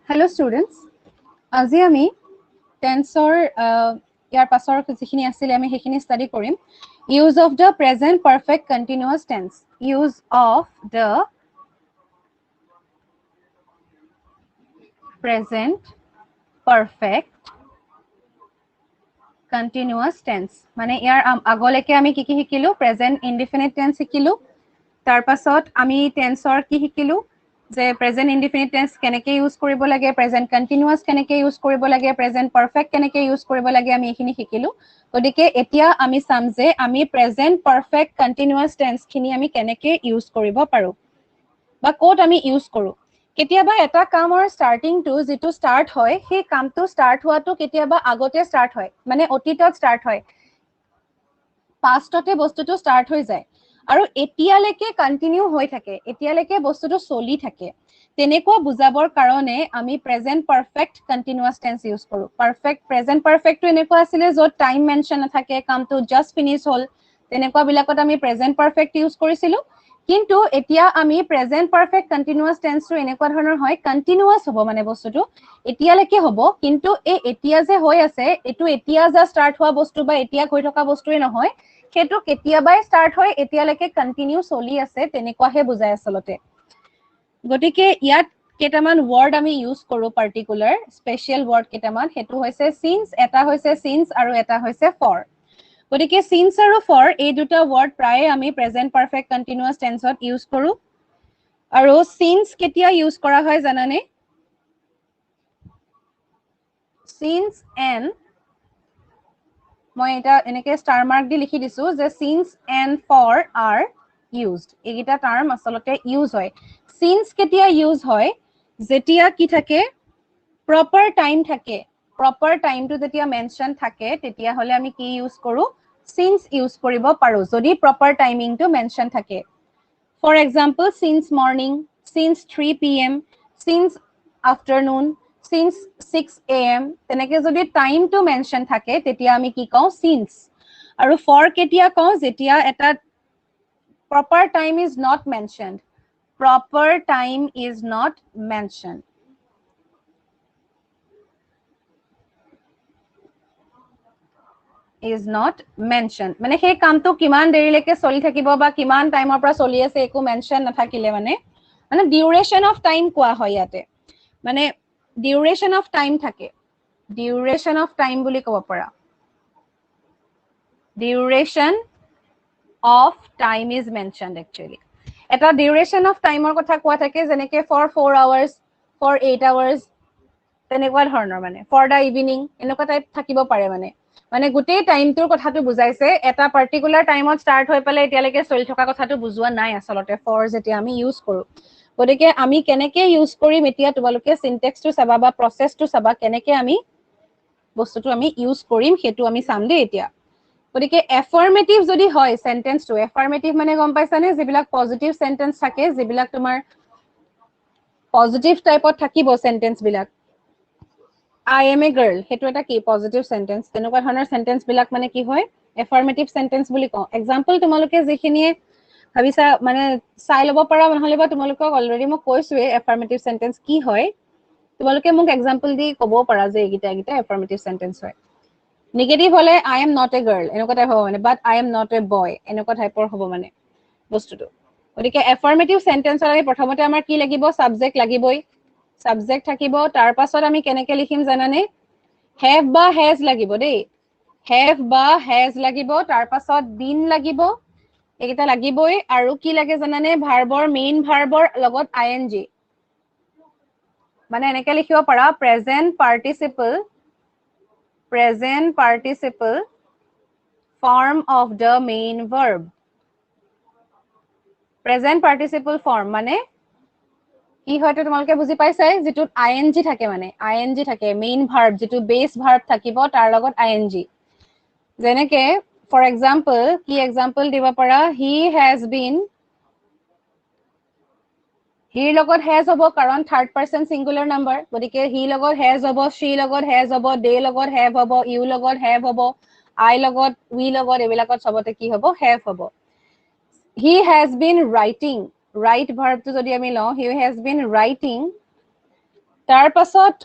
Hello students. আজি আমি টেন্সৰ ইয়াৰ পাছৰ যিখিনি আছিল আমি সেইখিনি ষ্টাডি কৰিম use of the present perfect continuous tense use of the present perfect continuous tense মানে ইয়াৰ আগলৈকে আমি কি কি শিকিলো present indefinite tense শিকিলো তাৰ পাছত আমি টেন্সৰ কি শিকিলো যে প্ৰেজেন্ট ইনডিফিনিট টেন্স কেনেকৈ ইউজ কৰিব লাগে প্ৰেজেন্ট কন্টিনিউয়াস কেনেকৈ ইউজ কৰিব লাগে প্ৰেজেন্ট পাৰফেক্ট কেনেকৈ ইউজ কৰিব লাগে আমি এইখিনি শিকিলো গতিকে এতিয়া আমি চাম যে আমি প্ৰেজেন্ট পাৰফেক্ট কন্টিনিউয়াস টেন্স খিনি আমি কেনেকৈ ইউজ কৰিব পাৰো বা কোড আমি ইউজ কৰো কেতিয়াবা এটা কামৰ স্টাৰ্টিং টু যেটো স্টাৰ্ট হয় সেই কামটো স্টাৰ্ট হোৱাটো কেতিয়াবা আগতে স্টাৰ্ট হয় মানে অতীতত স্টাৰ্ট হয় পাষ্টতে বস্তুটো স্টাৰ্ট হৈ যায় আৰু এতিয়ালৈকে কন্টিনিউ হৈ থাকে এতিয়ালৈকে বস্তুটো চলি থাকে তেনেকুৱা বুজাবৰ কাৰণে আমি present perfect continuous tense use কৰো পাৰফেক্ট প্ৰেজেন্ট পাৰফেক্টটো এনেকুৱা আছিল য'ত টাইম মেনশন নাথাকে কামটো জাস্ট ফিনিশ হল তেনেকুৱা বিলাকত আমি প্ৰেজেন্ট পাৰফেক্ট ইউজ কৰিছিলো কিন্তু এতিয়া আমি প্ৰেজেন্ট পাৰফেক্ট কন্টিনিউয়াস টেন্সটো এনেকুৱা ধৰণৰ হয় কন্টিনিউয়াস হ'ব মানে বস্তুটো এতিয়ালৈকে হ'ব কিন্তু এই এতিয়া যে হৈ আছে এটো এতিয়া যা স্টাৰ্ট হোৱা বস্তু বা এতিয়া হৈ থকা বস্তুৱে নহয় সেইটো কেতিয়াবাই স্টাৰ্ট হয় এতিয়ালৈকে কন্টিনিউ চলি আছে তেনেকুৱাহে বুজায় আসলতে গতিকে ইয়াত কেটামান ওয়াৰ্ড আমি ইউজ কৰো পাৰ্টিকুলাৰ স্পেশাল ওয়াৰ্ড কেটামান হেতু হৈছে সিন্স এটা হৈছে সিন্স আৰু এটা হৈছে ফৰ গতিকে সিন্স আৰু ফৰ এই দুটা ওয়াৰ্ড প্ৰায় আমি প্ৰেজেন্ট পাৰফেক্ট কন্টিনিউয়াস টেন্সত ইউজ কৰো আৰু সিন্স কেতিয়া ইউজ কৰা হয় জানানে সিন্স এন্ড মই এটা এনেকে স্টাৰ মাৰ্ক দি লিখি দিছো যে since and for are used এইগিটা টার্ম আসলতে ইউজ হয় সিন্স কেতিয়া ইউজ হয় যেতিয়া কি থাকে প্রপার টাইম থাকে প্রপার টাইমটো যেতিয়া মেনশন থাকে তেতিয়া হলে আমি কি ইউজ কৰো সিন্স ইউজ কৰিব পাৰো যদি প্রপার টাইমিংটো মেনশন থাকে for example since morning since 3 PM since afternoon since 6 AM তেনেকে যদি টাইমটো মেনশন থাকে তেতিয়া আমি কি কওঁ সিন্স আৰু ফৰ কেতিয়া কওঁ যেতিয়া এটা proper time is not mentioned proper time is not mentioned is not mentioned মানে সেই কামটো কিমান দেৰিলৈকে চলি থাকিব বা কিমান টাইমৰ পৰা চলি আছে একো মেনশন নাথাকিলে মানে ডিউৰেশন অফ টাইম কোৱা হয় ইয়াতে মানে ডিউৰেশন অফ টাইম থাকে ডিউৰেশন অফ টাইম বুলি ক'ব পাৰা ডিউৰেশন of time is mentioned actually eta duration of timer kotha koa thake jeneke for 4 hours for 8 hours tenekwa dhornor mane for the evening enokwa type thakibo pare mane gutei time tur kotha tu bujaise eta particular time ot start hoi pale etialeke soli thoka kotha tu bujua nai asalote for jetia ami use koru gotike ami keneke use korim etia tobaloke syntax tu saba ba process tu saba keneke ami bostu tu ami use korim hetu ami samde etia গতিকে affirmative যদি হয় সেন্টেন্সটো affirmative মানে গম পাইছানে যেবিলাক positive sentence থাকে যেবিলাক তোমাৰ positive টাইপত থাকিব সেন্টেন্স বিলাক I am a girl হেতু এটা কি পজিটিভ সেন্টেন্স তেনেকুৱা ধৰণৰ সেন্টেন্স বিলাক মানে কি হয় এফার্মেটিভ সেন্টেন্স বুলি কওঁ এক্সাম্পল তোমালোকে যিখিনিয়ে ভাবিছা মানে চাই লব পাৰা নহলে বা তোমালোকক অলৰেডি মই কৈছোৱে এফাৰ্মেটিভ সেন্টেন্স কি হয় তোমালোকে মোক এক্সাম্পল দি ক'ব পাৰা যে এইগিটা এফার্মেটিভ সেন্টেন্স হয় Negative hole I am not a girl enokwa type hobo mane but I am not a boy enokwa type or hobo mane bostu to odike affirmative sentence age prothomote amar ki lagibo subject lagiboi subject thakibo tar pasot ami keneke likhim janane have ba has lagibo dei have ba has lagibo tar pasot been lagibo egita lagiboi aru ki lage janane verbor main verbor logot ing mane eneke likhibo para present participle form of the main verb present participle form মানে কি হয়তো তোমালোকে বুজি পাইছাই যেটো ing থাকে মানে ing থাকে main verb যেটো base verb থাকিব তাৰ লগত ing যেনেকে for example কি example দিবা পাৰা he has been he লগত has হ'ব কাৰণ third person singular number গতিকে he লগত has হ'ব she লগত has হ'ব they লগত have হ'ব you লগত have হ'ব I লগত we লগত এবিলাকত সবতে কি হ'ব have হ'ব he has been writing write verb to jodi ami law he has been writing তাৰ পাছত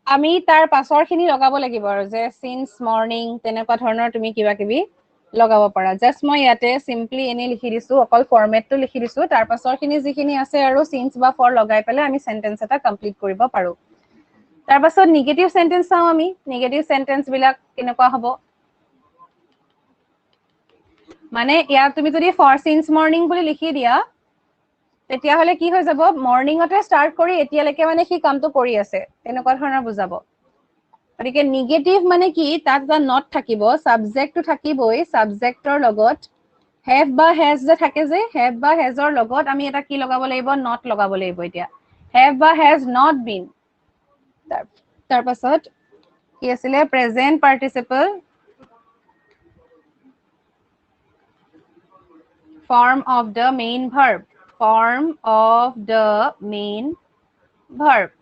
আমি তাৰ পাছৰখিনি লগাব লাগিব আৰু যে since morning তেনেকুৱা ধৰণৰ তুমি কিবা কিবি লগাব পাৰা জাস্ট মই ইয়াতে সিম্পলি এনে লিখি দিছো অকল ফৰমেটটো লিখি দিছো তাৰ পাছৰখিনি যিখিনি আছে আৰু since বা for লগাই পেলাই আমি সেন্টেন্স এটা কমপ্লিট কৰিব পাৰো তাৰ পাছত নেগেটিভ সেন্টেন্স চাও আমি নেগেটিভ সেন্টেন্স বিলাক কেনেকুৱা হ'ব মানে ইয়াত তুমি যদি for since morning বুলি লিখি দিয়া তেতিয়া হলে কি হৈ যাব মৰ্নিংতে স্টাৰ্ট কৰি এতিয়ালৈকে মানে কি কামটো কৰি আছে তেনেকুৱা ধৰণৰ বুজাব গতিকে নেগেটিভ মানে কি তাত বা নট থাকিব সাবজেক্টটো থাকিবই সাবজেক্টৰ লগত have বা has যে থাকে যে have বা hasৰ লগত আমি এটা কি লগাব লাগিব not লগাব লাগিব এতিয়া have বা has not been তাৰ পাছত কি আছিল present participle form of the main verb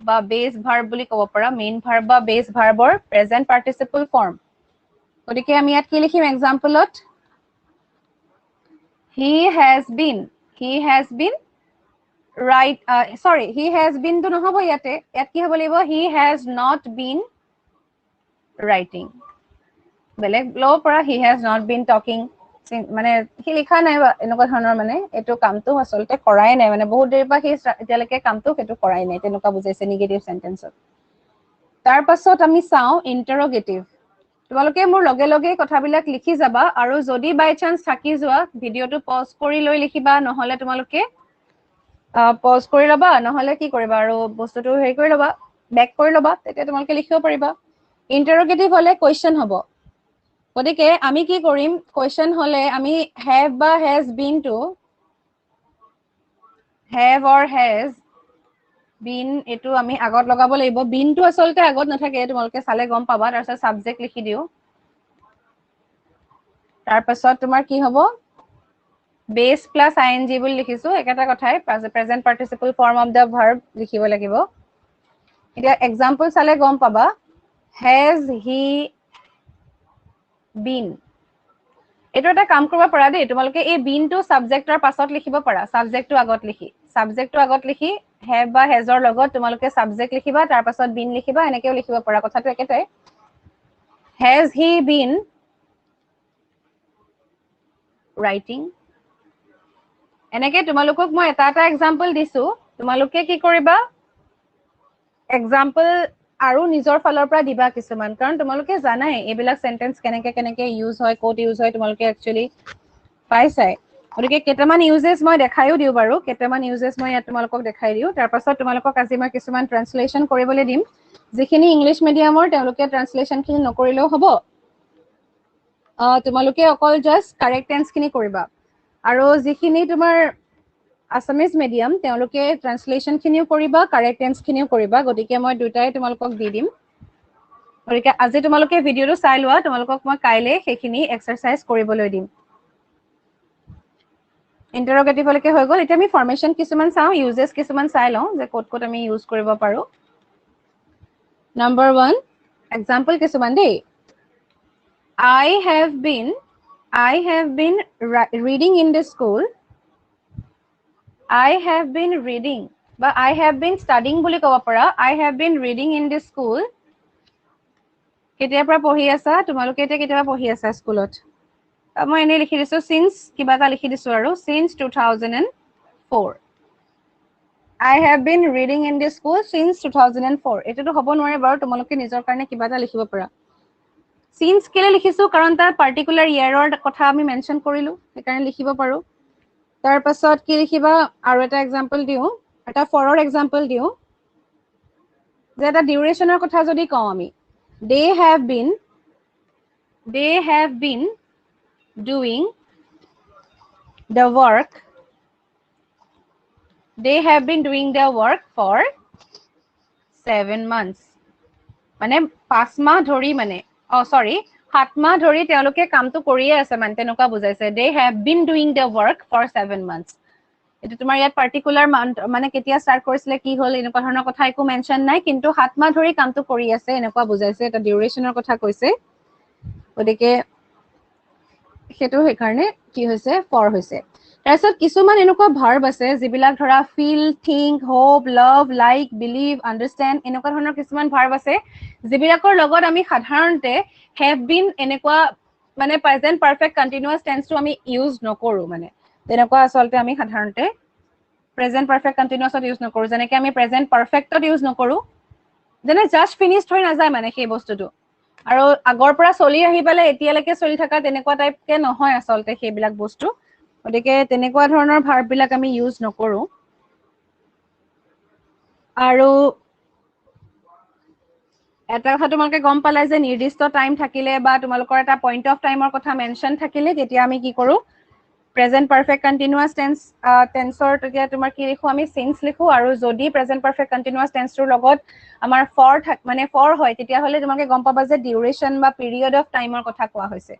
বা base verb বুলি ক'ব পাৰা main verb বা base verbৰ present participle form গতিকে আমি ইয়াত কি লিখিম এক্সাম্পলত he has been right he has been to নহব ইয়াতে ইয়াত কি হ'ব লাগিব he has not been writing বেলেগ লও পৰা he has not been talking মানে কি লিখা নাই এনেকুৱা ধৰণৰ মানে এটো কামটো আসলতে কৰাই নাই মানে বহুত দেৰি পৰা কি এতিয়ালৈকে কামটো হেতু কৰাই নাই তেনেকুৱা বুজাইছে নেগেটিভ সেন্টেন্সত তাৰ পাছত আমি চাও ইন্টাৰোগেটিভ তোমালোকে মোৰ লগে লগে কথাবিলাক লিখি যাবা আৰু যদি বাই চান্স থাকি যোৱা ভিডিওটো পজ কৰি লৈ লিখিবা নহলে তোমালোকে পজ কৰি লবা নহলে কি কৰিবা আৰু বস্তুটো হেৰি কৰি লবা বেক কৰি লবা তেতিয়া তোমালোকে লিখিব পাৰিবা ইন্টাৰোগেটিভ হলে কোৱেশ্চন হ'ব গতিকে আমি কি কৰিম কোৱেশ্চন হলে আমি have বা has been to have or has been এটো আমি আগত লগাব লাগিব been to আসলতে আগত নাথাকে তোমালোকে চালে গম পাবা তাৰপিছত সাবজেক্ট লিখি দিও তাৰ পাছত তোমাৰ কি হ'ব base plus ing বুলি লিখিছো একেটা কথাই present participle form of the verb লিখিব লাগিব এতিয়া এক্সাম্পল চালে গম পাবা has he been এটো এটা কাম কৰিব পাৰা দেই তোমালোকে এই been টো সাবজেক্টৰ পাছত লিখিব পাৰা সাবজেক্টটো আগত লিখি have বা hasৰ লগত তোমালোকে সাবজেক্ট লিখিবা তাৰ পাছত been লিখিবা এনেকেও লিখিব পাৰা কথাটো একেটাই has he been writing এনেকে তোমালোকক মই এটা এক্সাম্পল দিছো তোমালোকে কি কৰিবা এক্সাম্পল আৰু নিজৰ ফালৰ পৰা দিবা কিছুমান কাৰণ তোমালোকে জানাই এইবিলাক সেন্টেন্স কেনেকে ইউজ হয় কোড ইউজ হয় তোমালোকে একচুয়ালি পাইছাই গতিকে কেটামান ইউজেস মই দেখাইও দিও বাৰু কেটামান ইউজেস মই ইয়াত তোমালোকক দেখাই দিও তাৰ পাছত তোমালোকক আজি মই কিছুমান ট্ৰান্সলেচন কৰিবলৈ দিম যিখিনি ইংলিশ মিডিয়ামৰ তেওঁলোকে ট্ৰান্সলেচন খিনি নকৰিলেও হ'ব তোমালোকে অকল জাস্ট কাৰেক্ট টেন্স খিনি কৰিবা আৰু যিখিনি তোমাৰ আসামিজ মিডিয়াম তেওঁলোকে ট্ৰান্সলেচন খিনিও কৰিবা কাৰেক্ট টেন্স খিনিও কৰিবা গতিকে মই দুটাই তোমালোকক দি দিম গতিকে আজি তোমালোকে ভিডিওটো চাই লোৱা তোমালোকক মই কাইলে সেইখিনি এক্সাৰসাইজ কৰিবলৈ দিম ইন্টাৰোগেটিভ লৈকে হৈ গ'ল এতিয়া আমি ফৰমেশন কিছুমান চাও ইউজেস কিছুমান চাই লওঁ যে কোড আমি ইউজ কৰিব পাৰো নাম্বাৰ 1 এক্সাম্পল কিছুমান দেই I have been reading in the school I have been reading বা I have been studying বুলি ক'ব পাৰা I have been reading in the school কেতিয়াৰ পৰা পঢ়ি আছা তোমালোকে এতিয়া কেতিয়াবা পঢ়ি আছা স্কুলত মই এনে লিখি দিছো since কিবা এটা লিখি দিছো আৰু since 2004 I have been reading in the school since 2004 এটাটো হ'ব নোৱাৰে বাৰু তোমালোকে নিজৰ কাৰণে কিবা এটা লিখিব পাৰা since কেলে লিখিছো কাৰণ তাৰ পাৰ্টিকুলাৰ ইয়াৰৰ কথা আমি মেনশন কৰিলো সেইকাৰণে লিখিব পাৰো তাৰ পাছত কি লিখিবা আৰু এটা এক্সাম্পল দিও এটা ফৰৰ এক্সাম্পল দিও যে এটা ডিউৰেচনৰ কথা যদি কওঁ আমি they have been doing the work for 7 months মানে 5 মাহ ধৰি মানে 7 মাহ ধৰি তেওঁলোকে কামটো কৰিয়ে আছে মানে তেনেকুৱা বুজাইছে they have been doing the work for 7 months এটো তোমাৰ ইয়াত পাৰ্টিকুলাৰ মানে কেতিয়া স্টাৰ্ট কৰিছিলে কি হল এনেকুৱা ধৰণৰ কথা একো মেনশন নাই কিন্তু 7 মাহ ধৰি কামটো কৰি আছে এনেকুৱা বুজাইছে এটা ডিউৰেচনৰ কথা কৈছে গতিকে হেতু সেইকাৰণে কি হৈছে ফৰ হৈছে তাৰপিছত কিছুমান এনেকুৱা ভাৰ্ব আছে যিবিলাক ধৰা ফিল, থিংক, হোপ, লাভ, লাইক, বিলিভ, আণ্ডাৰষ্টেণ্ড এনেকুৱা ধৰণৰ কিছুমান ভাৰ্ব আছে যিবিলাকৰ লগত আমি সাধাৰণতে হেভ বিন এনেকুৱা মানে প্ৰেজেন্ট পাৰফেক্ট কণ্টিনিউয়াছ টেন্সটো আমি ইউজ নকৰো মানে তেনেকুৱা আচলতে আমি সাধাৰণতে প্ৰেজেন্ট পাৰফেক্ট কণ্টিনিউয়াছত ইউজ নকৰো যেনেকৈ আমি প্ৰেজেন্ট পাৰফেক্টত ইউজ নকৰো যেনে জাষ্ট ফিনিশ্ড হৈ নাযায় মানে সেই বস্তুটো আৰু আগৰ পৰা চলি আহি পেলাই এতিয়ালৈকে চলি থকা তেনেকুৱা টাইপকে নহয় আচলতে সেইবিলাক বস্তু গতিকে তেনেকুৱা ধৰণৰ ভাৰ্ববিলাক আমি ইউজ নকৰো আৰু এটা কথা তোমালোকে গম পালা যে নিৰ্দিষ্ট টাইম থাকিলে বা তোমালোকৰ এটা পইণ্ট অফ টাইমৰ কথা মেনশ্যন থাকিলে তেতিয়া আমি কি কৰো প্ৰেজেন্ট পাৰফেক্ট কণ্টিনিউয়াছ টেন্সৰ তেতিয়া তোমাৰ কি লিখো আমি সিন্স লিখো আৰু যদি প্ৰেজেন্ট পাৰফেক্ট কণ্টিনিউয়াছ টেন্সটোৰ লগত আমাৰ ফৰ হয় তেতিয়াহ'লে তোমালোকে গম পাবা যে ডিউৰেশ্যন বা পিৰিয়ড অফ টাইমৰ কথা কোৱা হৈছে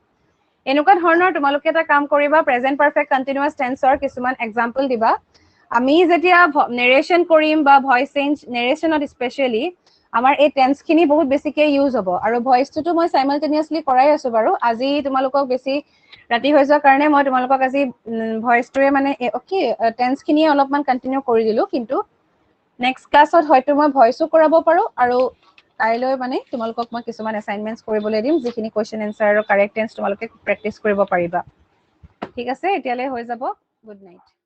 এনেকুৱা ধৰণৰ তোমালোকে এটা কাম কৰিবা প্ৰেজেন্ট পাৰফেক্ট কণ্টিনিউয়াছ টেন্সৰ কিছুমান এক্সাম্পল দিবা আমি যেতিয়া নেৰেশ্যন কৰিম বা ভইচ চেঞ্জ নেৰেশ্যনত স্পেচিয়েলি আমাৰ এই টেন্সখিনি বহুত বেছিকে ইউজ হ'ব আৰু ভইচটোতো মই সাইমালটেনিয়াছলি কৰাই আছো বাৰু আজি তোমালোকক বেছি ৰাতি হৈ যোৱাৰ কাৰণে মই তোমালোকক আজি ভইচটোৱে মানে টেন্সখিনিয়ে অলপমান কণ্টিনিউ কৰি দিলো কিন্তু নেক্সট ক্লাছত হয়তো মই ভইচো কৰাব পাৰো আৰু কাইলৈ মানে তোমালোকক মই কিছুমান এছাইনমেণ্টছ কৰিবলৈ দিম যিখিনি কুৱেশ্যন এনচাৰ আৰু কাৰেক্ট টেন্স তোমালোকে প্ৰেক্টিছ কৰিব পাৰিবা ঠিক আছে এতিয়ালৈ হৈ যাব গুড নাইট